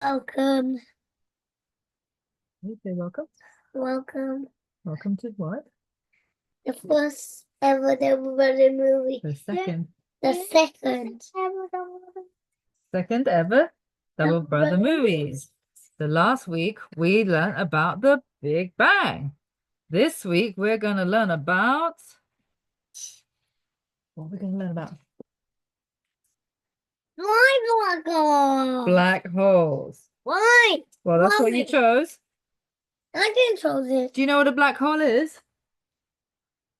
Welcome, Okay, welcome. welcome. Welcome to what? The first ever Double Brother movie. The second. The second. Second ever Double Double Brother Brother movies. The last week we learned about the Big Bang. This week we're going to learn about what we're going to learn about? Why black hole? Black holes. Why? Well, that's what you chose. I didn't choose it. Do you know what a black hole is?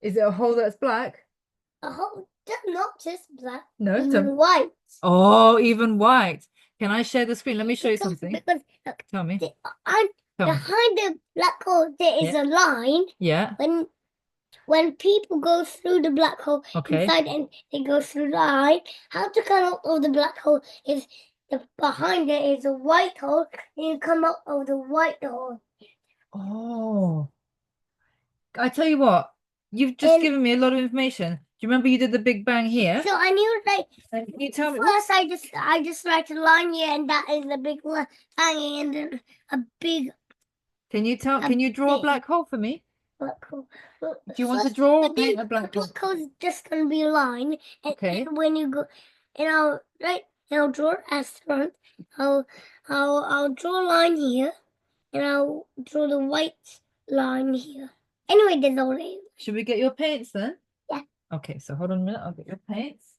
Is it a hole that's black? A hole, not just black. No, it's Even white. Oh, even white. Can I share the screen? Let me show you Because, something. because look, Tell me. behind the black hole there is Yeah. a line. Yeah. When people go through the black hole inside and they go through the line, how to come out of the black hole is behind it is a white hole, and you come out of the white hole. Oh, I tell you what, you've just given me a lot of information. Do you remember you did the Big Bang here? So I knew Can you tell me? first I just write a line here, and that is the big line, and then a big. Can you draw a black hole for me? Black hole. Do you want to draw or paint a black hole? Black hole is just gonna be a line, and when you go, and I'll draw an astronaut. I'll draw a line here, and I'll draw the white line here. Anyway, there's all it. Should we get your paints then? Yeah. Okay, so hold on a minute. I'll get your paints.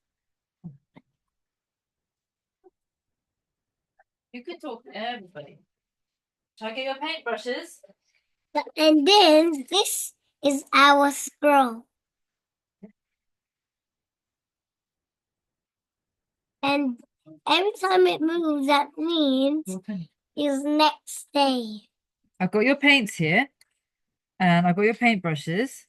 You can talk to everybody. Shall I get your paintbrushes? And then this is our scroll. And every time it moves, that means is next day. I've got your paints here, and I've got your paintbrushes.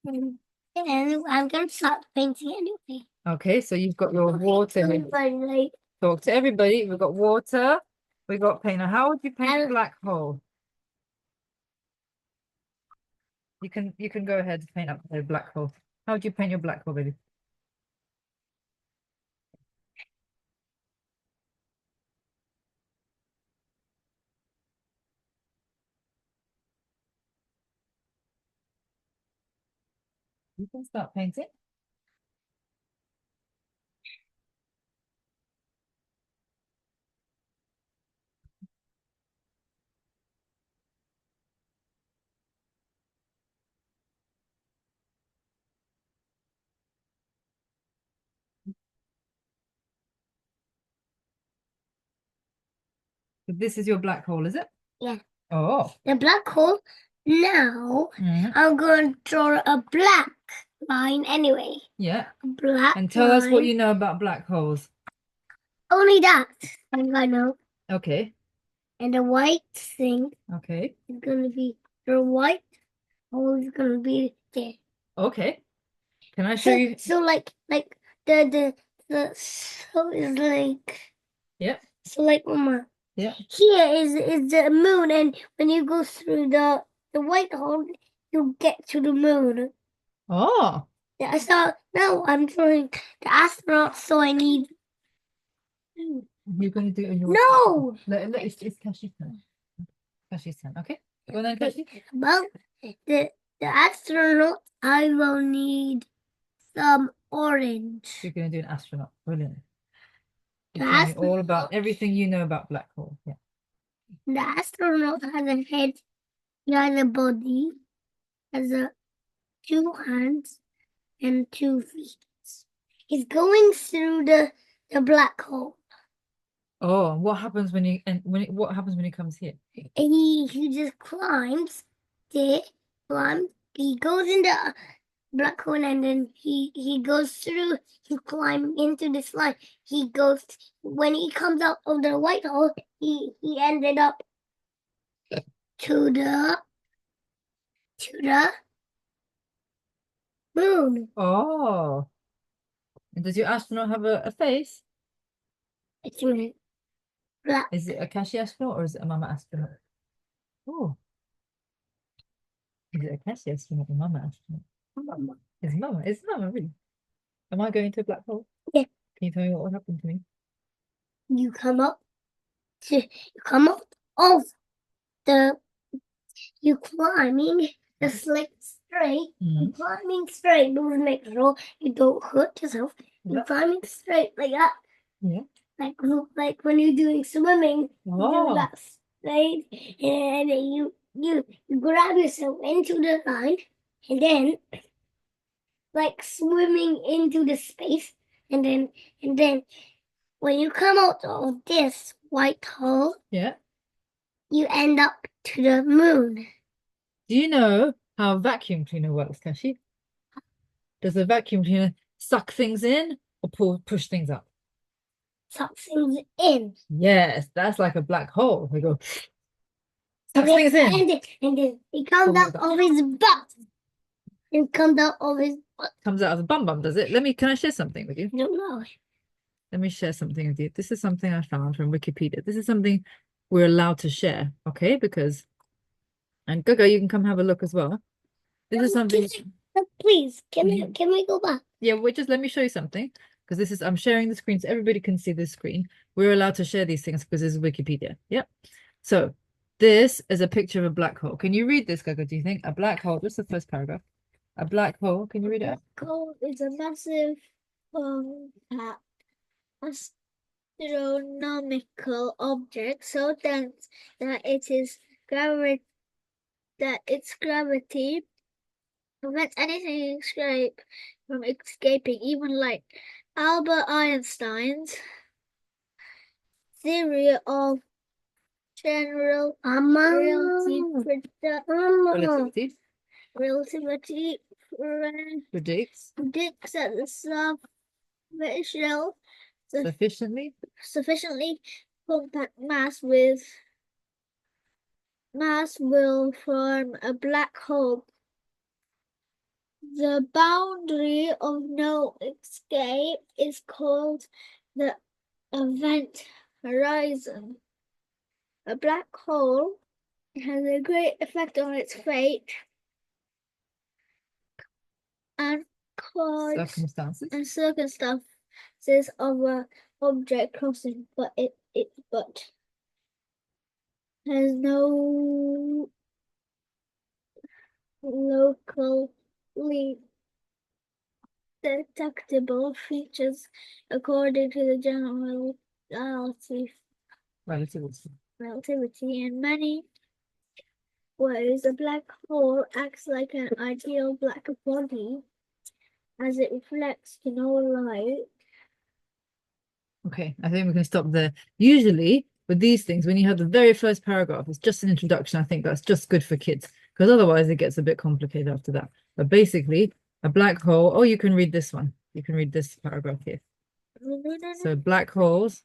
And I'm gonna start painting anyway. Okay, so you've got your water here. Talk to everybody. We've got water. We've got paint. Now, how would you paint a black hole? You can go ahead and paint up the black hole. How would you paint your black hole, baby? You can start painting. So this is your black hole, is it? Yeah. Oh. The black hole. Now I'm going to draw a black line anyway. Yeah. A black And tell us what you know about black holes. Only that I know. Okay. And the white thing Okay. is going to be the white hole is going to be there. Okay. Can I show you? So like the so it's like Yeah. so like Mama. Yeah. Here is the moon, and when you go through the white hole, you get to the moon. Oh. Yeah, so now I'm drawing the astronaut, so I need. You're going to do it in your. No! It's Kashi's turn. Kashi's turn. Okay. Go on then, Kashi. Well, the astronaut, I will need some orange. You're going to do an astronaut. Brilliant. The You're telling me astronaut, all about everything you know about black hole. Yeah. the astronaut has a head, he has a body, has two hands and 2 feet. He's going through the black hole. Oh, what happens when what happens when he comes here? And he just climbs there, climbs. He goes in the black hole, and then he goes through. He climbs into this line. He goes when he comes out of the white hole. He ended up to the moon. Oh. And does your astronaut have a face? It's black. Is it a Kashi astronaut or is it a Mama astronaut? Oh. Is it a Kashi astronaut or Mama astronaut? Mama. It's Mama. It's Mama, really. Am I going to a black hole? Yeah. Can you tell me what will happen to me? You come up. you come out of the, you climbing the slick straight, you climbing straight, don't make sure you don't hurt yourself. You're climbing straight like that. Yeah. Like when you're doing swimming, you do Oh, that straight, and then you grab yourself into the line, and then like swimming into the space, and then when you come out of this white hole, yeah. you end up to the moon. Do you know how a vacuum cleaner works, Kashi? Does a vacuum cleaner suck things in or push things up? Suck things in. Yes, that's like a black hole. They go And sucks things in. and then it comes out of his butt. It comes out of his butt. Comes out of the bum bum, does it? Can I share something with you? I don't know. Let me share something with you. This is something I found from Wikipedia. This is something we're allowed to share, okay? Because, and Gaga, you can come have a look as well. This is something. Please, can we go back? Yeah, wait, just let me show you something. Because this is, I'm sharing the screen so everybody can see this screen. We're allowed to share these things because this is Wikipedia. Yep. So this is a picture of a black hole. Can you read this, Gaga? Do you think a black hole? Just the first paragraph. A black hole. Can you read it? A black hole is a massive astronomical object so dense that its gravity prevents anything from escaping, even light. Albert Einstein's theory of general relativity Predicts predicts that the sufficiently compact mass will form a black hole. The boundary of no escape is called the event horizon. A black hole has a great effect on its fate and circumstances of an object crossing, but it has no locally detectable features according to the general relativity. In many ways, a black hole acts like an ideal black body as it reflects no light. Okay, I think we can stop there. Usually, with these things, when you have the very first paragraph, it's just an introduction. I think that's just good for kids because otherwise it gets a bit complicated after that. But basically, a black hole. Oh, you can read this one. You can read this paragraph here. So black holes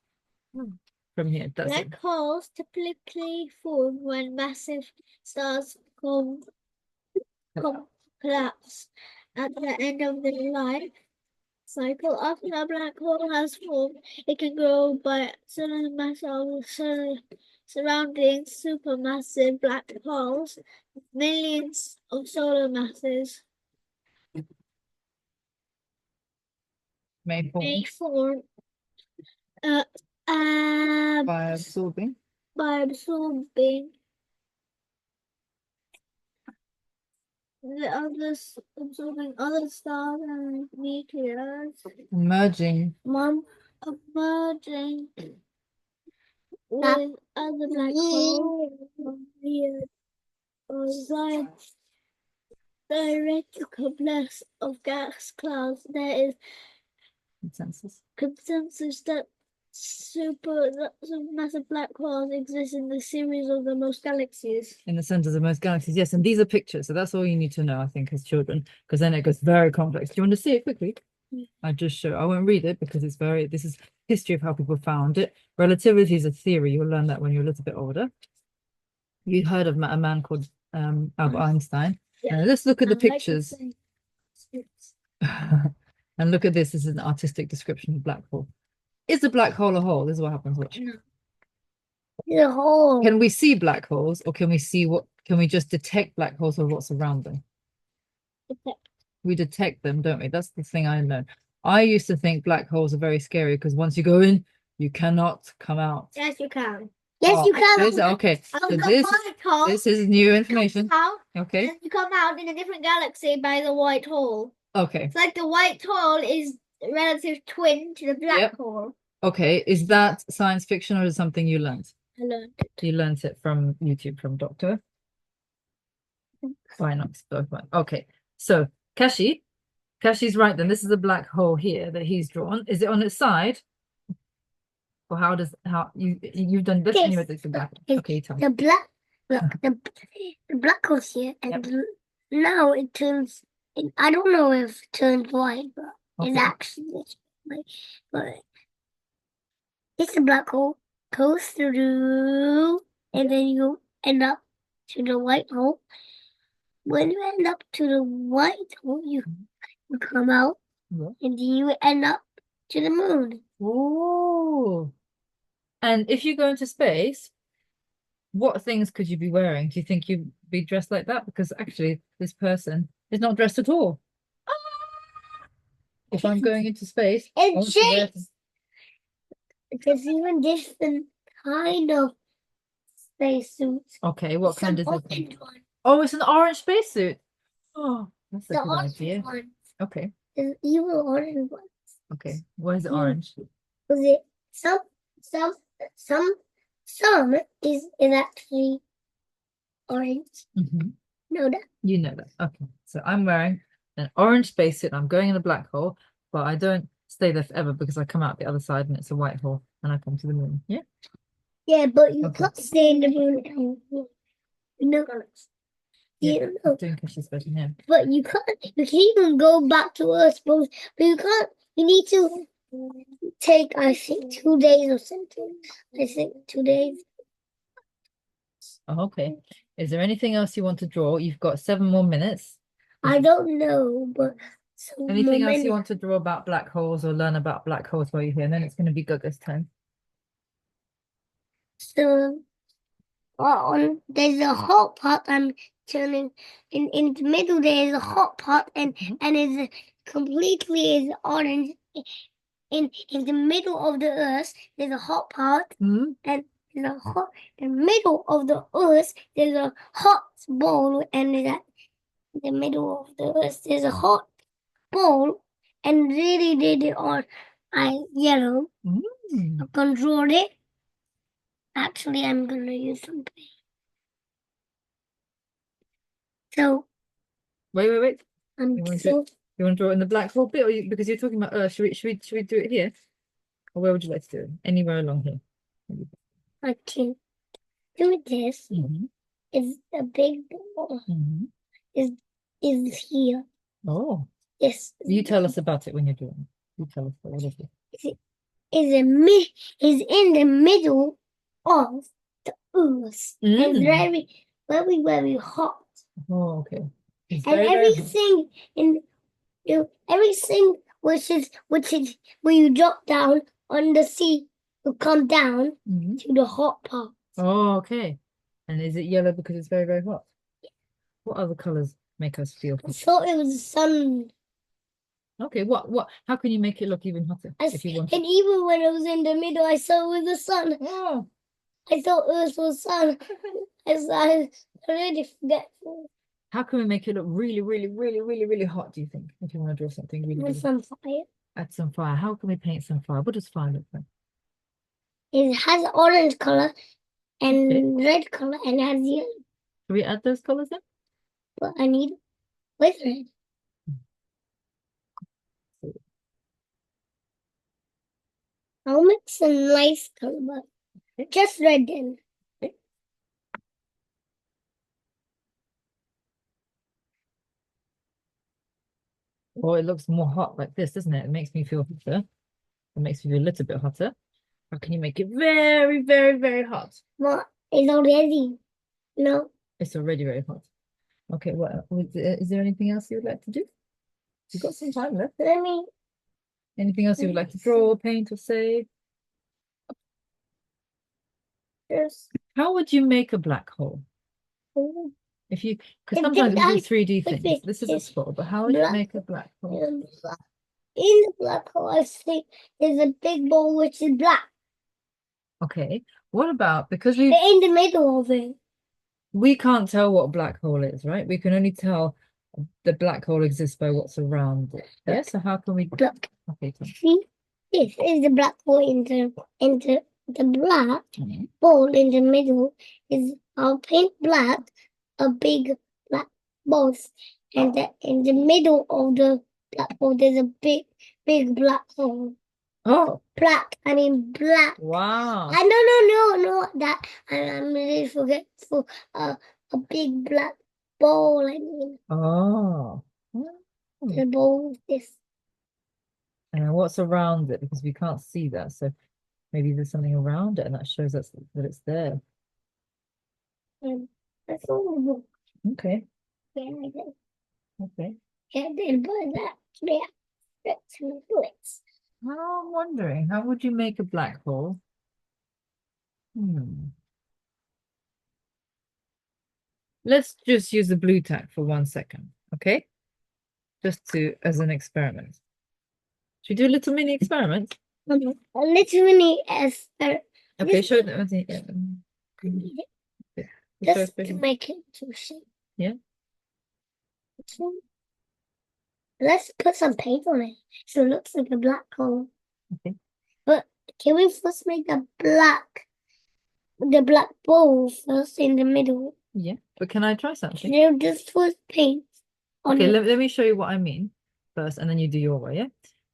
from here. Black holes typically form when massive stars collapse at the end of their life cycle. After a black hole has formed, it can grow by sudden mass of surrounding supermassive black holes, millions of solar masses. May form by absorbing absorbing other stars and meteors, merging with other black holes or directness of gas clouds. There is consensus that supermassive black holes exist in the series of the most galaxies. In the centers of most galaxies, yes. And these are pictures, so that's all you need to know, I think, as children, because then it gets very complex. Do you want to see it quickly? I just show. I won't read it because it's very. This is history of how people found it. Relativity is a theory. You'll learn that when you're a little bit older. You heard of a man called Albert Einstein. Yeah. Let's look at the pictures. And look at this. This is an artistic description of black hole. Is a black hole a hole? This is what happens. Watch. No. It's a hole. Can we see black holes, or can we see what? Can we just detect black holes or what's around them? We detect them, don't we? That's the thing I know. I used to think black holes are very scary because once you go in, you cannot come out. Yes, you can. Yes, Oh, you can. okay. I So got this white hole. this is new information. How? Okay. And you come out in a different galaxy by the white hole. Okay. It's like the white hole is a relative twin to the black Yep. hole. Okay. Is that science fiction or is it something you learned? I learned it. You learned it from YouTube from Doctor. Why not? Both fine. Okay. So Kashi's right then. This is a black hole here that he's drawn. Is it on its side? Or how you've done this Yes. anyway, it's the black. Okay, tell me. The black, look, the black hole's here, and now it turns. I don't know if it turns white, but it's Okay. actually like, but it's a black hole goes through, and then you end up to the white hole. When you end up to the white hole, you come out, Yeah. and then you end up to the moon. Oh. And if you go into space, what things could you be wearing? Do you think you'd be dressed like that? Because actually, this person is not dressed at all. If I'm going into space, I And want to wear shapes. There's even different kind of spacesuits. Okay, what kind is it? Orange one. Oh, it's an orange spacesuit. Oh, that's a The good orange idea. one. Okay, There's even orange one. okay. Why is it Yeah. orange? Was it some is actually orange. No, that You know that. Okay, so I'm wearing an orange spacesuit and I'm going in a black hole, but I don't stay there forever because I come out the other side and it's a white hole and I come to the moon. Yeah. yeah, but you Okay. can't stay in the moon. No, Yeah, you I'm know, doing Kashi's version here. but you can't. You can even go back to Earth, but you can't. You need to take, I think, 2 days or something. I think 2 days. Oh, okay. Is there anything else you want to draw? You've got 7 more minutes. I don't know, but some Anything else you moment. want to draw about black holes or learn about black holes while you're here? And then it's going to be Gaga's turn. So there's a hot pot. I'm turning in the middle. There's a hot pot, and it's completely is orange. In the middle of the earth, there's a hot pot, and in the middle of the earth, there's a hot bowl, and in the middle of the earth, there's a hot bowl, and really on yellow. I control it. Actually, I'm gonna use something. So Wait. I'm You want to draw it in the black hole bit, or because you're talking about Earth? Should we do it here, or where would you like to do it? Anywhere along here. I can do this. Is a big ball. Is here. Oh. Yes. You tell us about it when you're doing it. You tell us what it is. Is in the middle of the earth. It's very hot. Oh, okay. It's And very, everything everything which is when you drop down on the sea will come down to the hot part. Oh, okay. And is it yellow because it's very, very hot? Yeah. What other colors make us feel hot? I thought it was the sun. Okay, how can you make it look even hotter if you want? And even when it was in the middle, I saw it was the sun. Oh. I thought Earth was sun. I already forgetful. How can we make it look really, really, really, really, really hot, do you think? If you want to draw something really, With some fire. Add some fire. How can we paint some fire? What does fire look like? It has orange color and red color and has yellow. Can we add those colors in? But I need with red. I'll mix some nice color, but just red then. Oh, it looks more hot like this, doesn't it? It makes me feel hotter. It makes me feel a little bit hotter. How can you make it very, very, very hot? Well, it's already. No. It's already very hot. Okay, is there anything else you would like to do? You've got some time left. Anything else you would like to draw, paint, or say? Yes. How would you make a black hole? Because sometimes we do 3D things. This is a spot, but how would you make a black hole? In the black hole, I think there's a big ball which is black. Okay. What about, because They're in the middle of it. we can't tell what a black hole is, right? We can only tell the black hole exists by what's around it. Yeah, so how can we? Look, Okay, see, this is the black hole into the black Mhm. ball in the middle is I'll paint black, a big black ball, and in the middle of the black hole there's a big black hole. Oh, Black, I mean black. wow. No, that I'm really forgetful. A big black ball. I mean, Oh. the ball is this. And what's around it? Because we can't see that. So maybe there's something around it and that shows us that it's there. That's all the book. Okay. Yeah, I did. Okay. Yeah, I did, but that's flits. Now I'm wondering, how would you make a black hole? Let's just use the blue tack for 1 second, okay? Just to as an experiment. Should we do a little mini experiment? A little mini as Okay, show them. just to make it to shape. Yeah. Let's put some paint on it so it looks like a black hole. Okay. But can we first make the black ball first in the middle? Yeah, but can I try something? They'll just first paint on Okay, it. let me show you what I mean first, and then you do your way, yeah?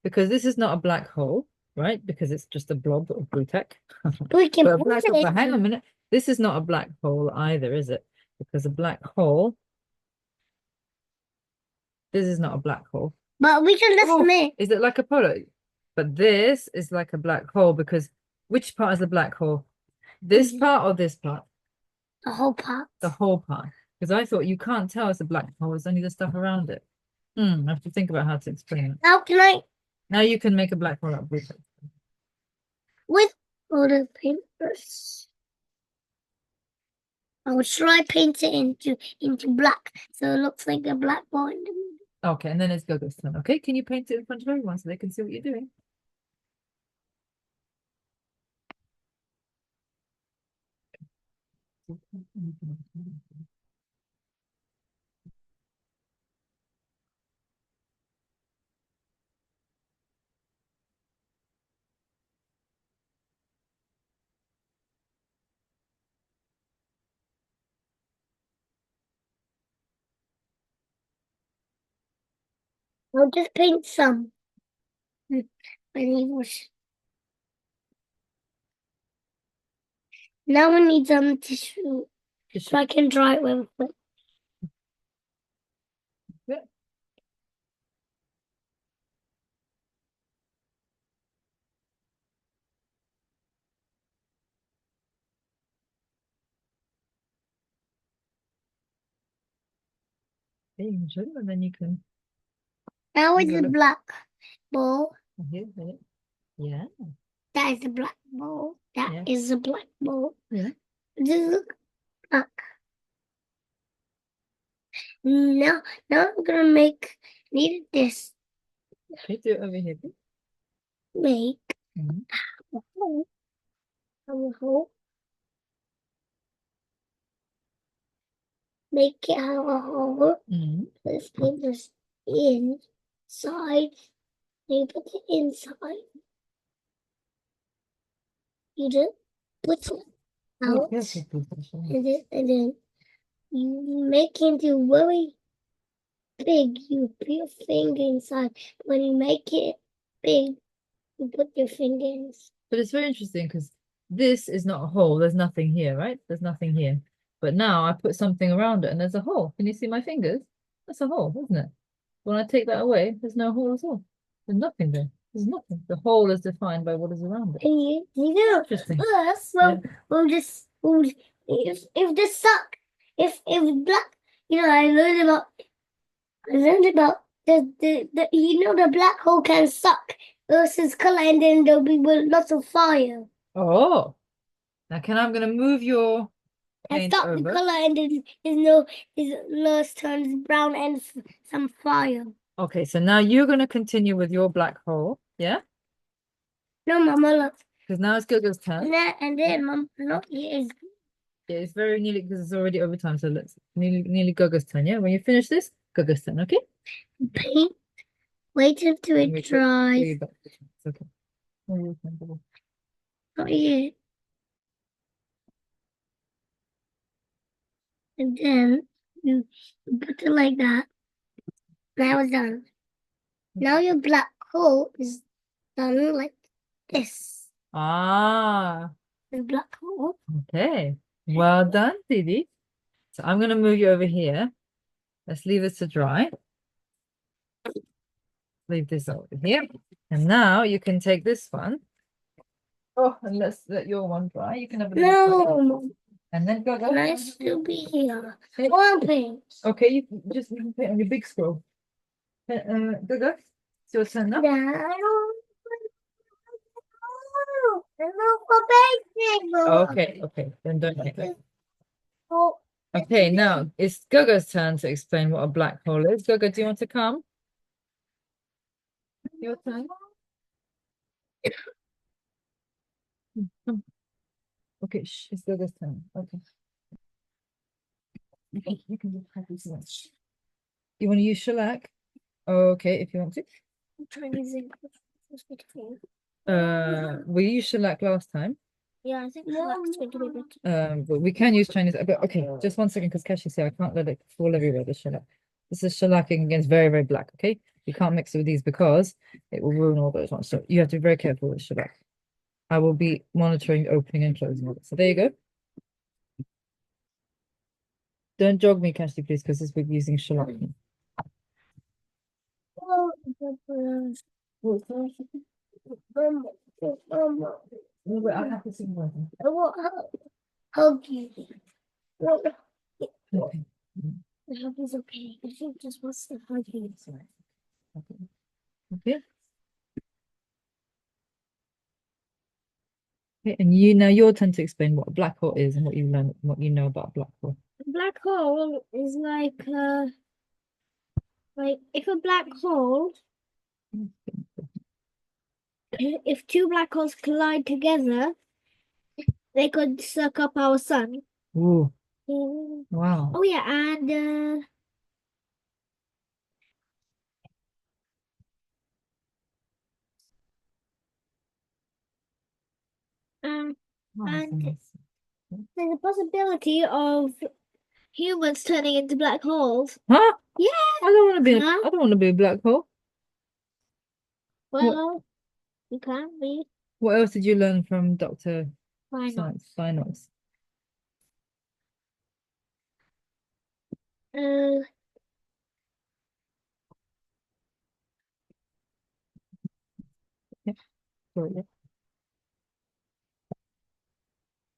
Because this is not a black hole, right? Because it's just a blob of blue tack. We can But a put black it hole, but hang on a in. minute. This is not a black hole either, is it? Because a black hole, this is not a black hole. But we can just Oh, make is it like a polo? But this is like a black hole because which part is the black hole? This part or this part? the whole part. The whole part. Because I thought you can't tell it's a black hole, it's only the stuff around it. I have to think about how to explain it. Now can I Now you can make a black hole out of blue tack. with all the paintbrushes? I will try paint it into black so it looks like a black ball in the middle. Okay, and then it's Gogo's turn. Okay, can you paint it in front of everyone so they can see what you're doing? I'll just paint some. Now we need some tissue so I can dry it with it. Yeah. And then you can. Now it's Yeah, the look. black ball. Here. Yeah. That is the black ball. That is Yeah. the black ball. Yeah. Just look black. Now I'm gonna need this. Okay, do it over here. Make Mhm. a hole. Make it have a hole. Let's put this inside. You put it inside. You just put it out. Yes, And then you make it into very big. You put your finger inside. When you make it big, you put your finger inside. But it's very interesting because this is not a hole. There's nothing here, right? There's nothing here. But now I put something around it and there's a hole. Can you see my fingers? That's a hole, isn't it? When I take that away, there's no hole at all. There's nothing there. There's nothing. The hole is defined by what is around it. And you know, Interesting. us, we'll just if the suck, if black, I learned about the the black hole can suck versus color, and then there'll be lots of fire. Oh, now I'm going to move your And paint stop over. the color, and then his nose turns brown and some fire. Okay, so now you're going to continue with your black hole, yeah? No, Mama, look. Because now it's Gogo's turn. And then Mom, not is Yeah, it's very nearly because it's already overtime. So let's nearly Gogo's turn. Yeah, when you finish this, Gogo's turn. Okay. paint. Wait until Let me it put dries. you back. It's okay. Oh, you're fine, Gogo. Not yet. And then you put it like that. Now it's done. Now your black hole is done like this. Ah, The black hole. okay. Well done, Didi. So I'm gonna move you over here. Let's leave this to dry. Leave this over here. And now you can take this one. Oh, and let's let your one dry. You can have a little No, and then go. can I still be here? One paint. Okay, you can put it on your big scroll. Go. It's your turn now. Yeah, I don't. I don't Okay. Then don't make it. Oh, Okay, now it's Gogo's turn to explain what a black hole is. Gogo, do you want to come? Your turn. Come. Okay, it's Gogo's turn. Okay. You can just have this one. You want to use shellac? Okay, if you want to. I'm trying using. We used shellac last time. Yeah, I think that's going to be better. But we can use Chinese. But okay, just one second, because Cashy's here. I can't let it fall everywhere. The shellac. This is shellacking against very, very black. Okay, you can't mix it with these because it will ruin all those ones. So you have to be very careful with shellac. I will be monitoring opening and closing of it. So there you go. Don't jog me, Cashy, please, because this we're using shellac. Oh, Wait, I have to see more. I will hug you. Okay. The hug is okay. I think just wants to hug you. Sorry. Okay. Okay, and you now your turn to explain what a black hole is and what you learn, what you know about a black hole. Black hole is like if a black hole, if two black holes collide together, they could suck up our sun. Ooh, Mm. wow. Oh yeah, and Wow, that's and nice. there's a possibility of humans turning into black holes. Huh? Yeah. I don't want to be. Huh? I don't want to be a black hole. Well, you can be. What else did you learn from Dr. Why not? Science Finals? Uh, Sorry, yeah.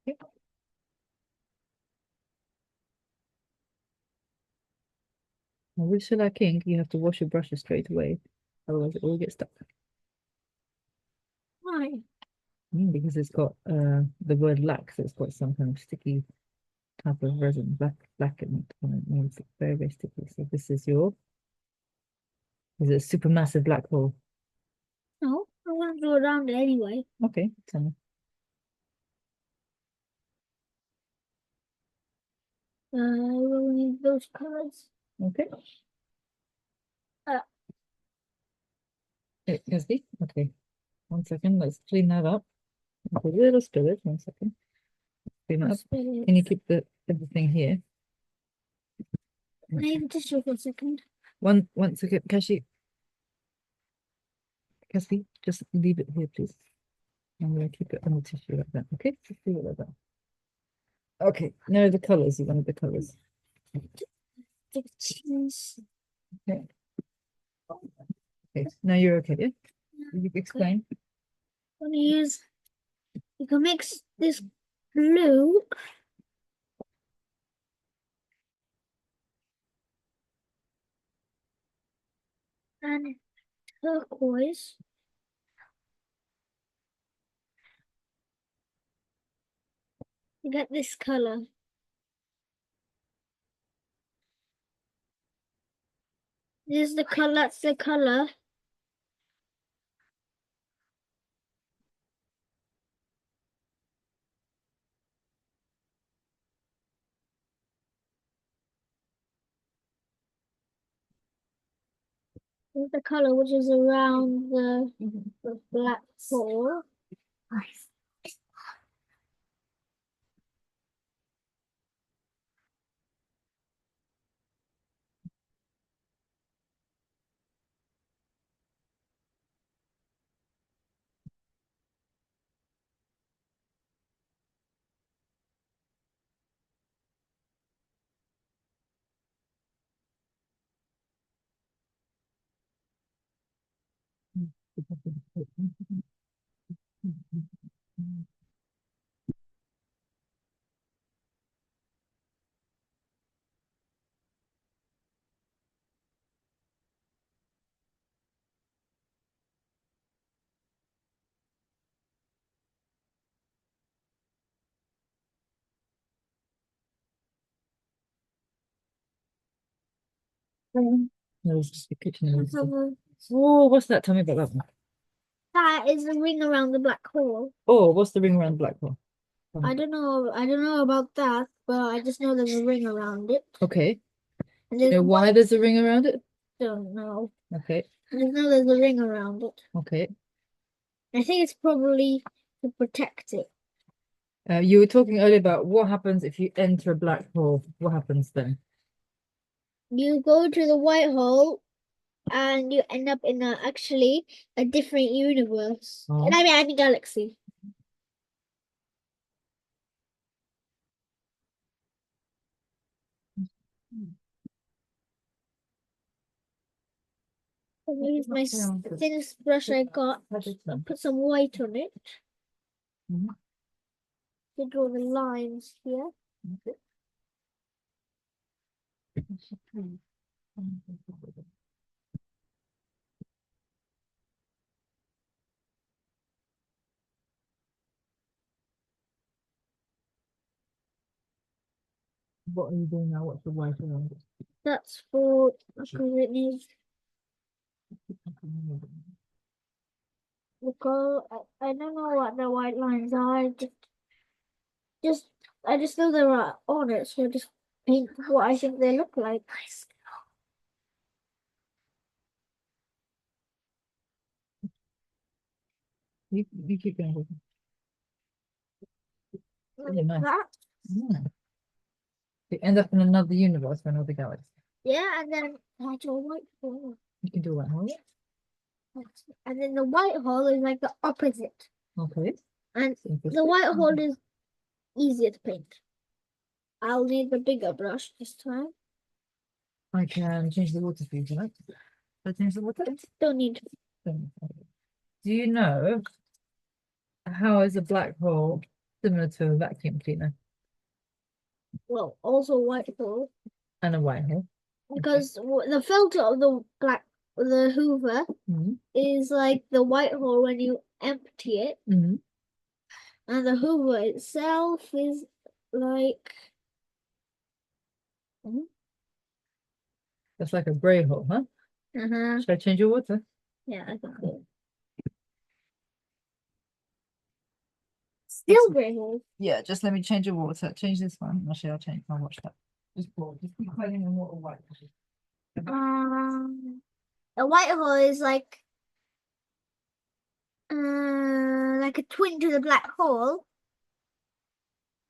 Yeah. Now, with shellac ink, you have to wash your brushes straight away, otherwise it will get stuck. why? Because it's got the word lac, so it's got some kind of sticky type of resin, blackened on it, means it's very, very sticky. So this is a supermassive black hole. No, I want to go around it anyway. Okay, tell me. We'll need those colors. Okay. Uh. Okay. 1 second, let's clean that up. A little spillage, 1 second. Clean that up. Can you keep everything here? I have a tissue for a second. One second, Cashy, just leave it here, please. I'm gonna keep it on the tissue like that. Okay, just leave it like that. Okay, now the colors. You wanted the colors. The cheese. Okay. Okay, now you're okay, yeah? You explain. I'm gonna use. You can mix this blue and turquoise. You get this color. This is the color. That's the color. the color which is around the black hole. Nice. No, it's just the kitchen. Let's have a- Oh, what's that? Tell me about that one. That is the ring around the black hole. Oh, what's the ring around the black hole? I don't know. I don't know about that, but I just know there's a ring around it. Okay. And Do you there's know why there's a ring around it? don't know. Okay. I just know there's a ring around it. Okay. I think it's probably to protect it. You were talking earlier about what happens if you enter a black hole. What happens then? You go to the white hole and you end up in actually a different universe. Oh. And I mean galaxy. I'm gonna use my thinnest brush I got. I'll put some white on it Mhm. to draw the lines here. What are you doing now? What's the white around it? That's for because it needs because I don't know what the white lines are. Just I just know they are on it, so I just paint what I think they look like. You keep going. With Like Yeah, nice. that. Mm. You end up in another universe or another galaxy. Yeah, and then I draw a white hole. You can do that, huh? And then the white hole is like the opposite. Okay. And the Interesting. white hole is easier to paint. I'll need the bigger brush this time. I can change the water for you tonight. I change the water. Don't need. Do you know how is a black hole similar to a vacuum cleaner Well, also white hole and a white hole? because the filter of the Hoover Mhm. is like the white hole when you empty it, Mhm. and the Hoover itself is like That's like a grey hole, huh? Should I change your water? yeah, I think so. Still gray hole. Yeah, just let me change your water. Change this one. Actually, I'll watch that. Just pour. Just keep playing in water white. The white hole is like a twin to the black hole,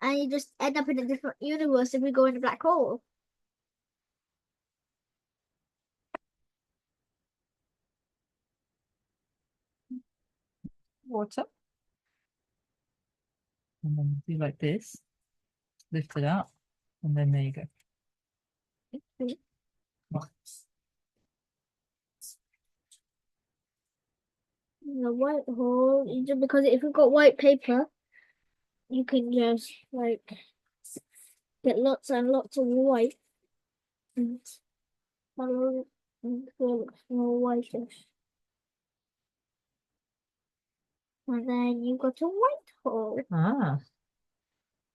and you just end up in a different universe if we go in a black hole. Water. And then do like this. Lift it up. And then there you go. The white hole, because if you've got white paper, you can just like get lots and lots of white and color it until it looks more whitish. And then you've got a white hole. Ah,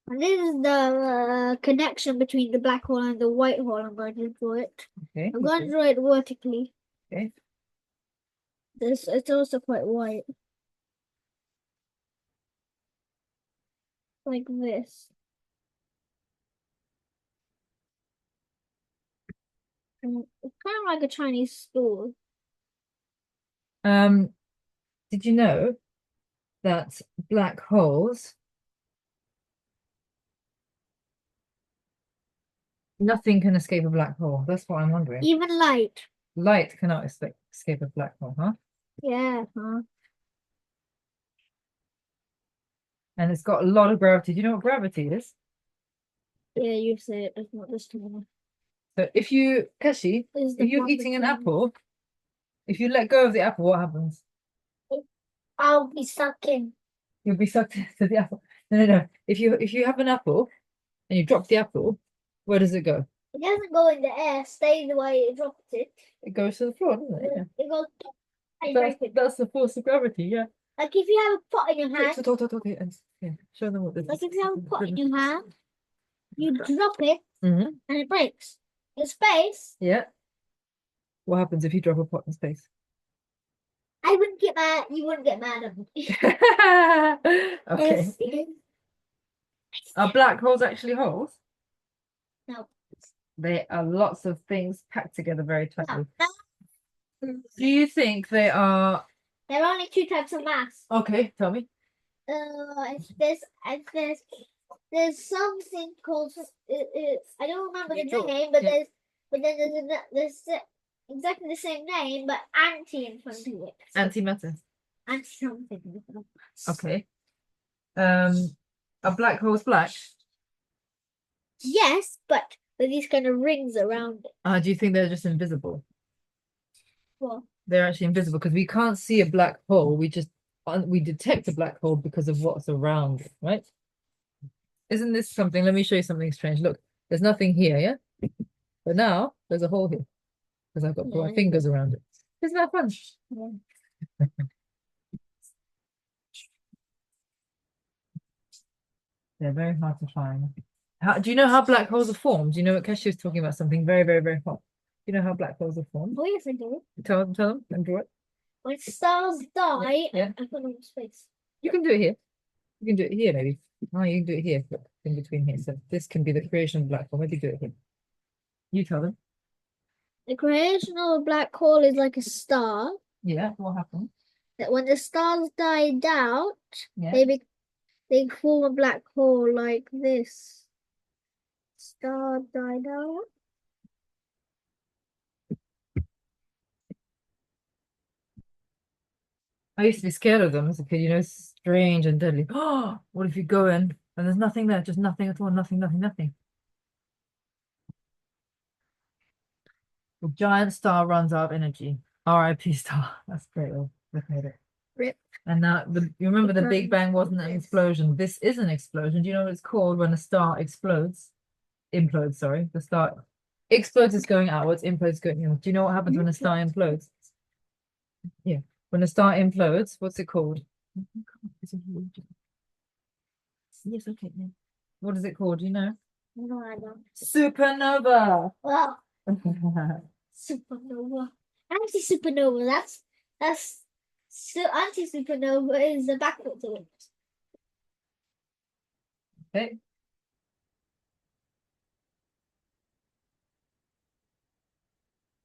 And this is the connection between the black hole and the white hole. I'm going to draw it. okay. I'm going to draw it vertically. Okay. It's also quite white. Like this. And it's kind of like a Chinese store. Did you know that black holes, nothing can escape a black hole? That's what I'm wondering. Even light. Light cannot escape a black hole, huh? Yeah. Huh? And it's got a lot of gravity. Do you know what gravity is? Yeah, you said it. It's not this time. So if you, Kashi, Is the if you're part eating an between- apple, if you let go of the apple, what happens? I'll be sucking. You'll be sucked into the apple. No. If you have an apple and you drop the apple, where does it go? It doesn't go in the air. Stay the way it dropped it. It goes to the floor, doesn't it? Yeah. It goes. And That's, break it. that's the force of gravity, yeah. Like if you have a pot in your hand. Okay, and yeah, show them what this Like is. if you have a pot in your hand, you drop it Mm-hmm. and it breaks. The space. Yeah. What happens if you drop a pot in space? I wouldn't get mad. You wouldn't get mad at me. Okay. Yes. Are black holes actually holes? No. They are lots of things packed together very tightly. No. Do you think they are? There are only two types of mass. Okay, tell me. There's something called I don't remember the Neutral. name, but Yeah. there's exactly the same name, but anti in front of it. Antimatter. Anti something. Okay. Are black holes black? Yes, but with these kind of rings around it. Do you think they're just invisible? Well, They're actually invisible because we can't see a black hole. We detect a black hole because of what's around it, right? Isn't this something? Let me show you something strange. Look, there's nothing here, yeah? But now there's a hole here because I've got to put my Yeah. fingers around it. Isn't that fun? yeah. They're very hard to find. Do you know how black holes are formed? Do you know what Keshi was talking about? Something very, very, very hot. Do you know how black holes are formed? Oh yes, I do. Tell them, and draw it. When stars die, Yeah. I put them in space. You can do it here. You can do it here, maybe. Oh, you can do it here, look, in between here. So this can be the creation of black hole. Maybe do it here. You tell them. The creation of a black hole is like a star. Yeah, what happened? That when the stars died out, Yeah. they form a black hole like this. Star died out. I used to be scared of them as a kid, it's strange and deadly. Oh, what if you go in and there's nothing there, just nothing at all, nothing. The giant star runs out of energy. R.I.P. star. That's great. Look at it. Rip. And now you remember the Big Bang wasn't an explosion. This is an explosion. Do you know what it's called when a star explodes? Implodes, sorry. The star explodes is going outwards, implodes going inwards. Do you know what happens when a star implodes? Yeah. When a star implodes, what's it called? Yes, okay. Yeah. What is it called? Do you know? No, I don't. Supernova. Well, supernova. Anti-supernova. That's so anti-supernova is the backwards of it. Okay.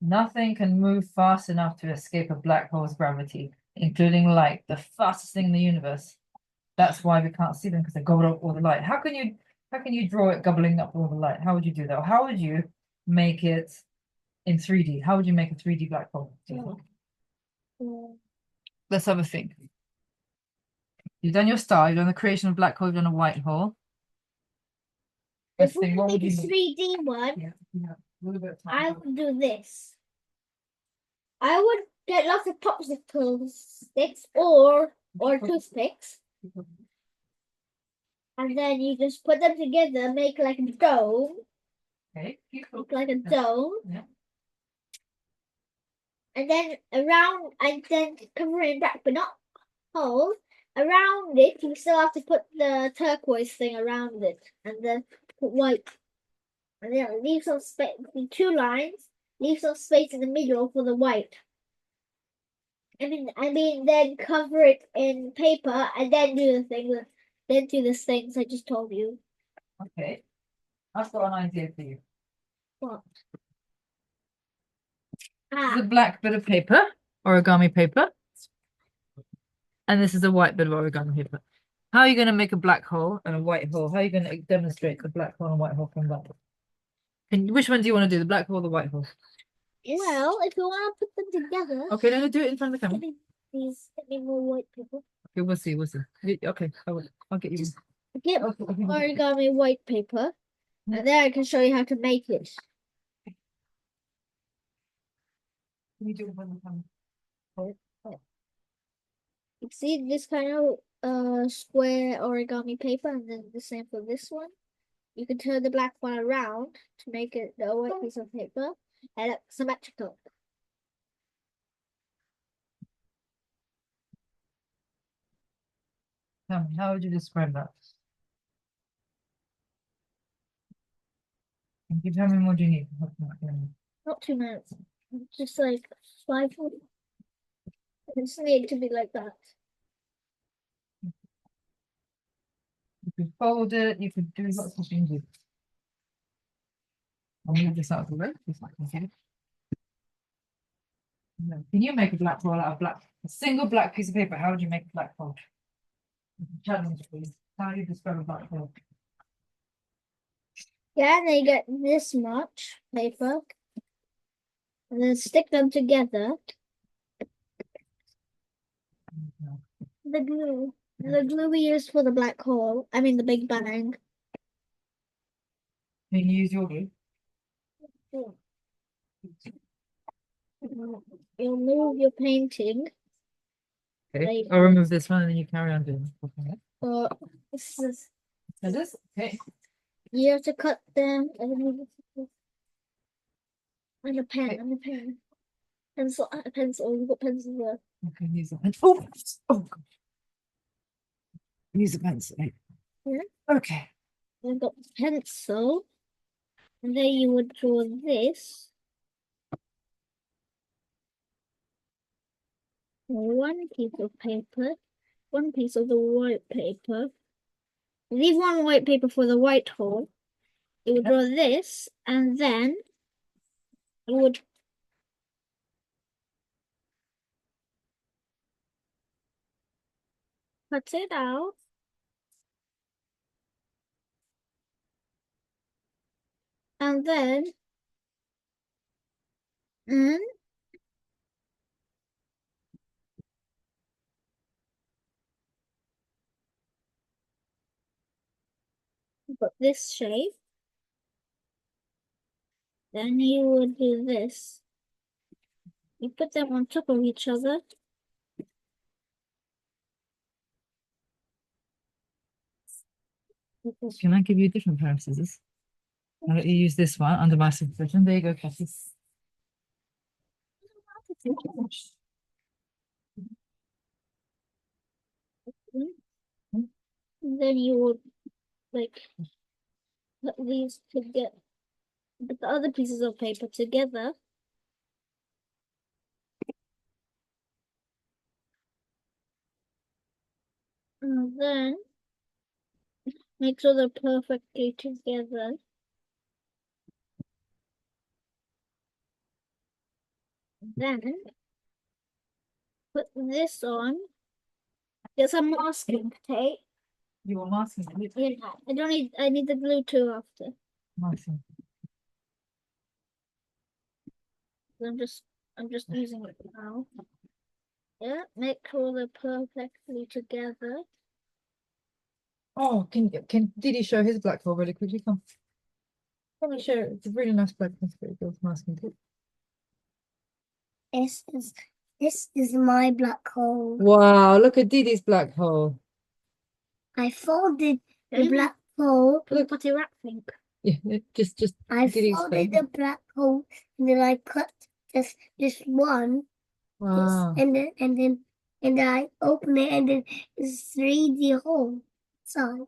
Nothing can move fast enough to escape a black hole's gravity, including light, the fastest thing in the universe. That's why we can't see them because they gobble up all the light. How can you draw it gobbling up all the light? How would you do that? Or how would you make it in 3D? How would you make a 3D black hole? Do you think? Yeah. Let's have a think. You've done your star, you've done the creation of black hole, you've done a white hole. Let's If we think, what would make a you make? 3D one, Yeah. A little bit of time. I would do this. I would get lots of popsicle sticks or toothpicks, and then you just put them together, make like a dome, Okay. make like a dome, Yeah. and then cover it in black, but not holes. Around it, you still have to put the turquoise thing around it, and then put white, and then leave some space between two lines. Leave some space in the middle for the white. Then cover it in paper and then do the thing. Then do the things I just told you. Okay. I've got an idea for you. What? This is a black bit of paper, origami paper. And this is a white bit of origami paper. How are you going to make a black hole and a white hole? How are you going to demonstrate the black hole and white hole from that? Which one do you want to do, the black hole or the white hole? Well, if you want to put them together, Okay, then do it in front of the camera. please get me more white paper. Okay, we'll see. Okay, I'll get you. Just get Okay, origami white paper, and then I can show you how to make it. Can you do it in front of the camera? You see this kind of square origami paper, and then the same for this one. You can turn the black one around to make it the white piece of paper and symmetrical. Tell me, how would you describe that? Can you tell me what you need? Not 2 minutes, just like 5 minutes. It just need to be like that. You could fold it, you could do lots of things with it. I'll move this out of the way, just like I said. Can you make a black hole out of a single black piece of paper? How would you make a black hole? Challenge, please. How do you describe a black hole? Yeah, they get this much paper, and then stick them together. The glue we use for the black hole, I mean the Big Bang. Can you use your glue? You'll move your painting. Okay, Right. I'll remove this one and then you carry on doing it. Okay. Or this is, Okay. you have to cut them and a pen, and a pen. Pencil, a pencil. You've got pencils there. Okay, use a pencil. Oh, God. Use a pencil. Yeah. Okay. You've got pencil, and then you would draw this. One piece of paper, one piece of the white paper. Leave one white paper for the white hole. You would draw this, and then you would cut it out. And then got this shape. Then you would do this. You put them on top of each other. Can I give you a different pair of scissors? I'll let you use this one under my supervision. There you go, Cassie. And then you would like put these together, put the other pieces of paper together. And then make sure they're perfectly together. Then put this on. Get some masking tape. You want masking? Yeah, I need the glue too after. Masking. I'm just using it now. Yeah, make sure they're perfectly together. Oh, can Didi show his black hole really quickly? Come. Let me show it. It's a really nice black hole masking tape. This is my black hole. Wow, look at Didi's black hole. I folded the black hole. Look what you're wrapping. Yeah, just I Didi's folded face. the black hole and then I cut just one. Wow. And then I open it and then it's 3D hole inside.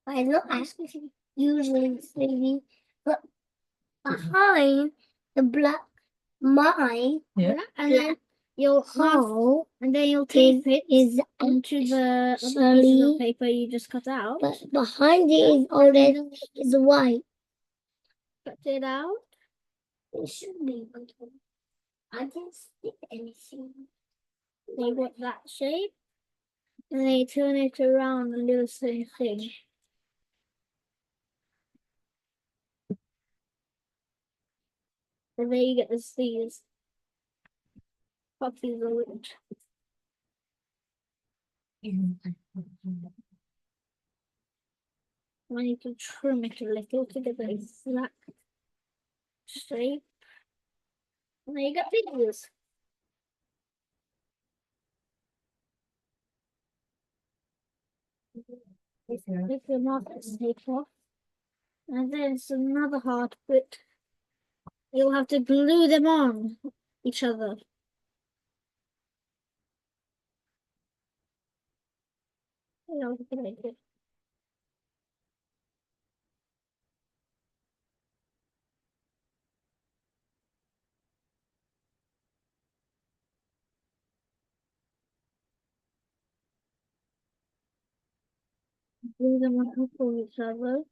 I not actually usually 3D, but behind the black Yeah. And then you'll hole and then you'll tape it is onto the other pieces actually, of paper you just cut out. but behind it is all that is white. Cut it out. It should be. I didn't stick anything. They got that shape, and they turn it around and do the same thing. And then you get these puppies are it. I need to trim it a little to get the exact shape. And then you get figures. Take them off and take off. And then it's another hard bit. You'll have to glue them on each other. You know, glue them on top of each other.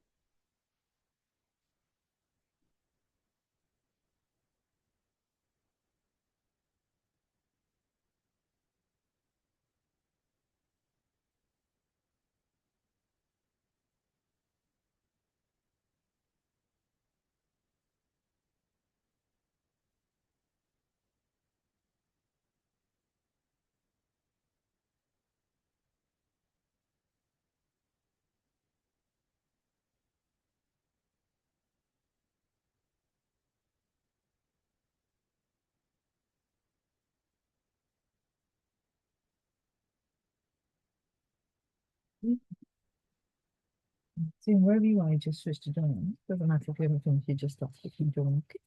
See, wherever you are, you just switch to doing. Doesn't matter if you haven't finished, you just start switching doing. Okay.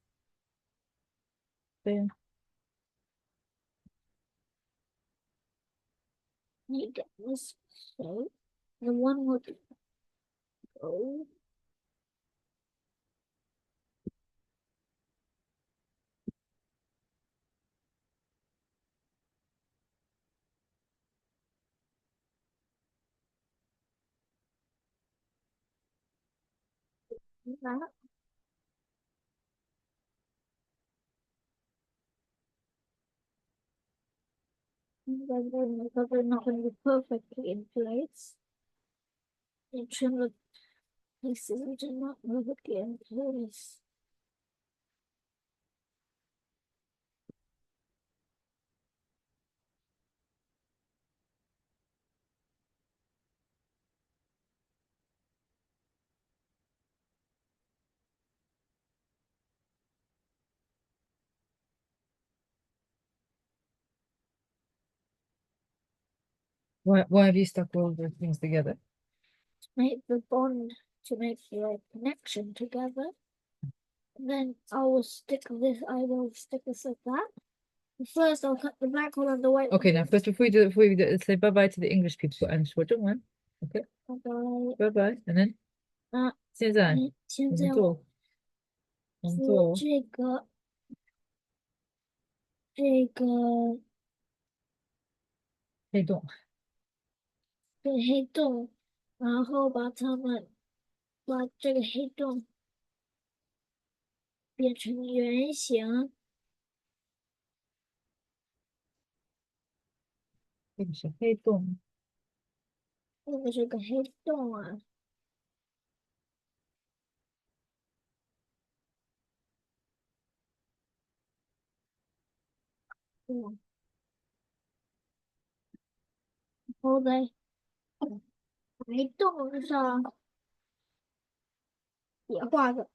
There. You get this shape. The one would go like that. And then because they're not going to be perfectly in place, you trim the pieces which are not perfectly in place. Why have you stuck all the things together? Make the bond to make the connection together. And then I will stick this like that. First, I'll cut the black one and the white Okay, now one. first before we do it, say bye bye to the English people and don't mind. Okay, bye bye. And then 现在现在我们做这个黑洞。黑洞，然后把这个黑洞变成圆形，这个是黑洞。这个是个黑洞啊。嗯，然后在黑洞上也画个，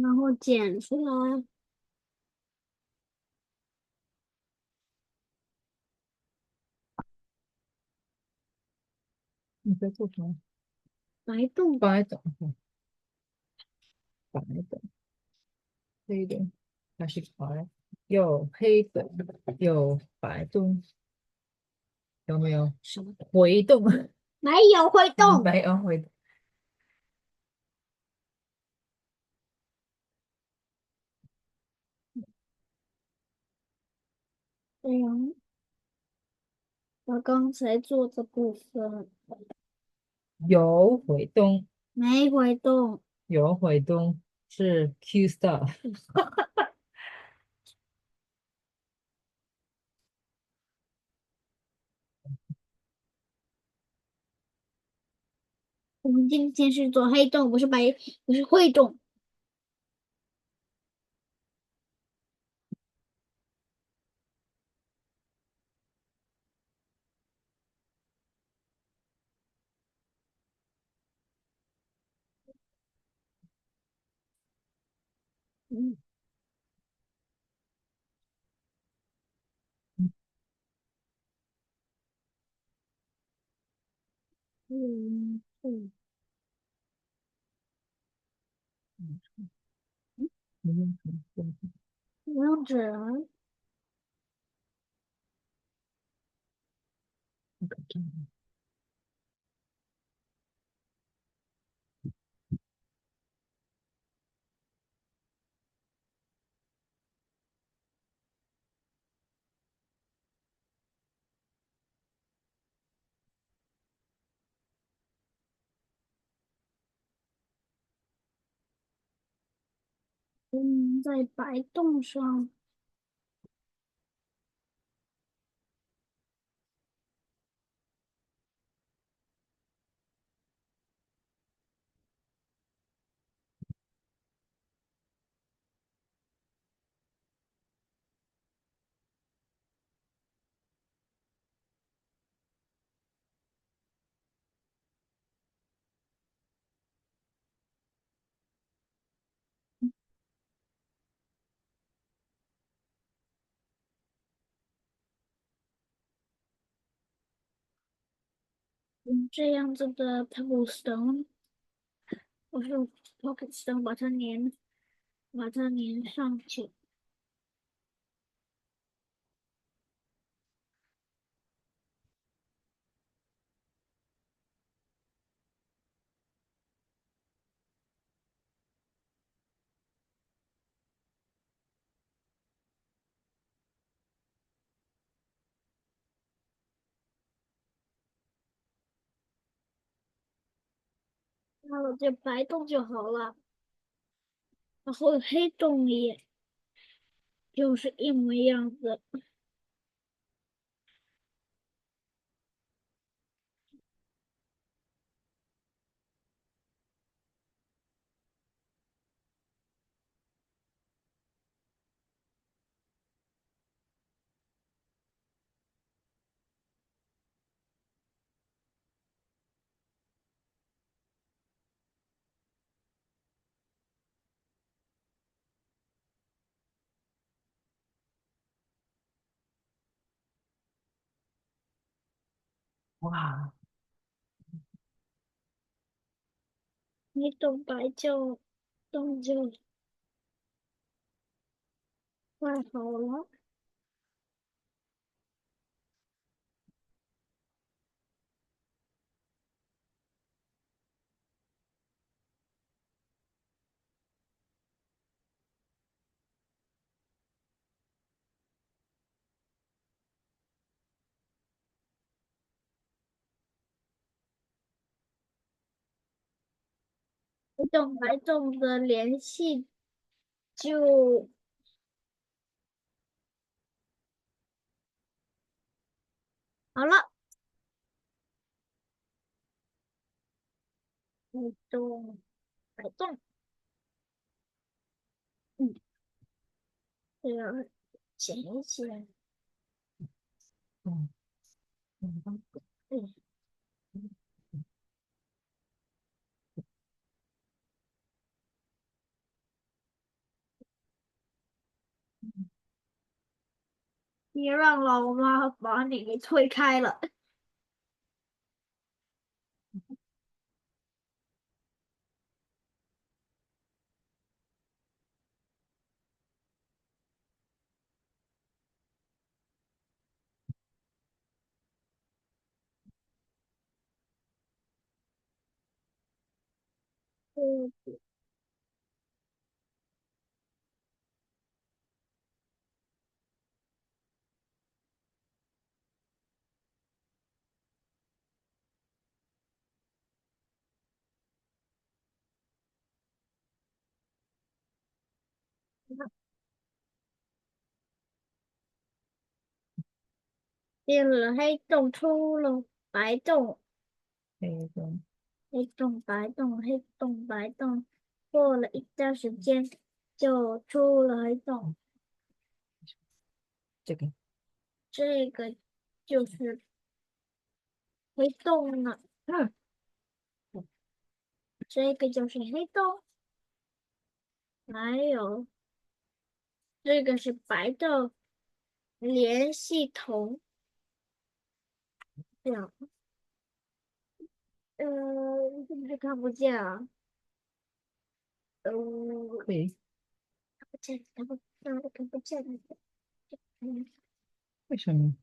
然后剪出来。在做什么？白洞，白的，白的，黑的，还是白？有黑的，有白洞，有没有？什么？回洞？没有会动。没有回洞。对呀，我刚才做的部分有回洞，没会动。有回洞是 Q star。我们今天是做黑洞，不是白，不是会动。嗯嗯，不用纸啊。在白洞上，用这样子的 pebble stone，我是 pocket stone，把它粘上去。那我这白洞就好了，然后黑洞也就是一模一样的。哇，你懂白洞就快好了。你懂白洞的联系就好了。你懂白洞，嗯，这样剪一剪。嗯嗯嗯，你让老妈把你给推开了。嗯，进了黑洞，出了白洞，黑洞，黑洞白洞，黑洞白洞，过了一段时间就出了黑洞，这个这个就是黑洞了。嗯，这个就是黑洞，还有这个是白的联系铜表，是不是看不见啊？可以。看不见，看不见，嗯，为什么？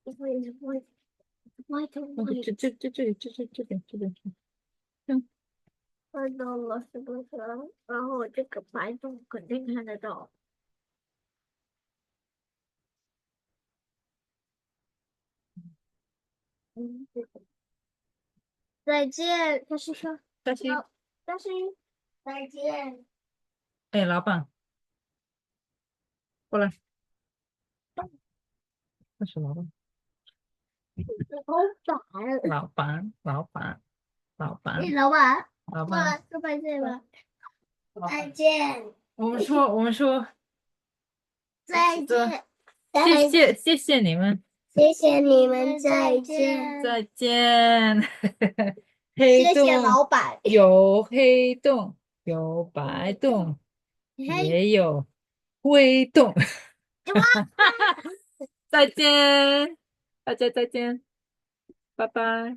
因为是外这边，嗯，看到了是不是？然后这个白洞肯定看得到。嗯，再见，他是说，但是，好，但是再见。哎，老板过来，那是老板，好烦。老板，老板，老哎，板，老板，老板，说再见吧，再老板。见，我们说，再这见，谢谢你们，谢谢你们，再见，再见。黑谢谢洞老板，有黑洞，有白洞，嘿，也有灰洞。再见，大家再见，拜拜。